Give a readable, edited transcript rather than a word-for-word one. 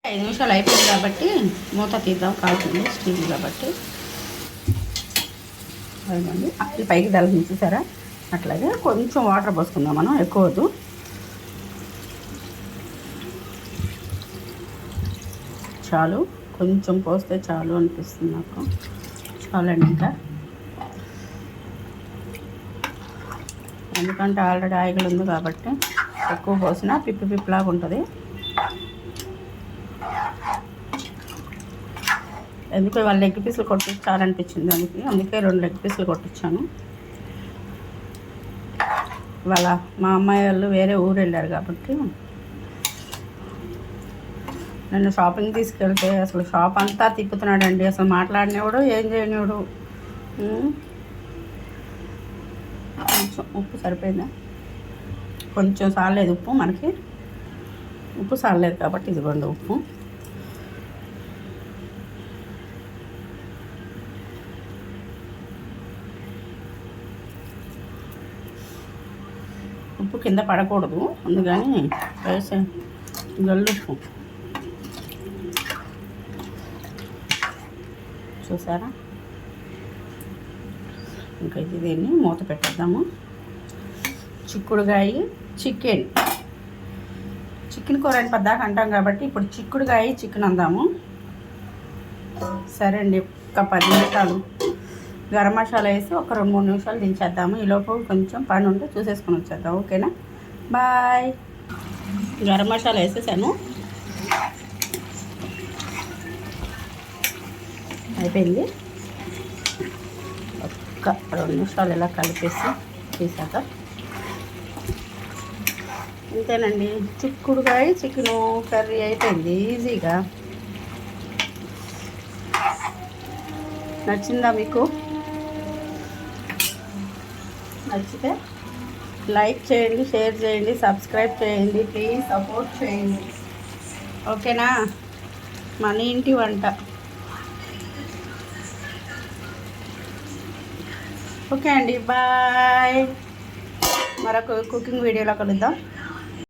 5 నిమిషాలు అయిపోయింది కాబట్టి మూత తీద్దాం, కాల్చింది స్టీల్ కాబట్టి. అదిగోండి ఆయిల్ పైకి తగ్గింది చూసారా. అట్లాగే కొంచెం వాటర్ పోసుకుందాం మనం, ఎక్కువ వద్దు. చాలు, కొంచెం పోస్తే చాలు అనిపిస్తుంది నాకు. చాలండి ఇంకా, ఎందుకంటే ఆల్రెడీ ఆయిల్ ఉంది కాబట్టి ఎక్కువ పోసినా పిప్పిలాగా ఉంటుంది. ఎందుకు ఇవాళ లెగ్ పీసులు కొట్టించాలనిపించింది, అందుకే 2 లెగ్ పీసులు కొట్టించాను. ఇవాళ మా అమ్మాయి వాళ్ళు వేరే ఊరు వెళ్ళారు కాబట్టి నన్ను షాపింగ్ తీసుకెళ్తే అసలు షాప్ అంతా తిప్పుతున్నాడండి. అసలు మాట్లాడినవాడు, ఏం చేయనివాడు. కొంచెం ఉప్పు సరిపోయిందా? కొంచెం సాలేదు ఉప్పు, మనకి ఉప్పు సాలేదు కాబట్టి ఇదిగోండి ఉప్పు. ఉప్పు కింద పడకూడదు, అందుకని వేసే గల్లుప్పు. చూసారా. ఇంకా దీన్ని మూత పెట్టేద్దాము. చిక్కుడుకాయ చికెన్ కూర అని పద్దాక అంటాం కాబట్టి ఇప్పుడు చిక్కుడుకాయ చికెన్ అందాము. సరే అండి, ఒక 10 నిమిషాలు గరం మసాలా వేసి ఒక 2-3 నిమిషాలు దించేద్దాము. ఈలోపు కొంచెం పని ఉంటే చూసేసుకొని వచ్చేద్దాం. ఓకేనా, బాయ్. గరం మసాలా వేసేసాను, అయిపోయింది. ఒక్క 2 నిమిషాలు ఇలా కలిపేసి తీసాక అంతేనండి, చిక్కుడుకాయ చికెను కర్రీ అయిపోయింది ఈజీగా. నచ్చిందా మీకు? నచ్చితే లైక్ చేయండి, షేర్ చేయండి, సబ్స్క్రైబ్ చేయండి, ప్లీజ్ సపోర్ట్ చేయండి. ఓకేనా, మన ఇంటి వంట. ఓకే అండి, బాయ్. మరొక కుకింగ్ వీడియోలో కలుద్దాం.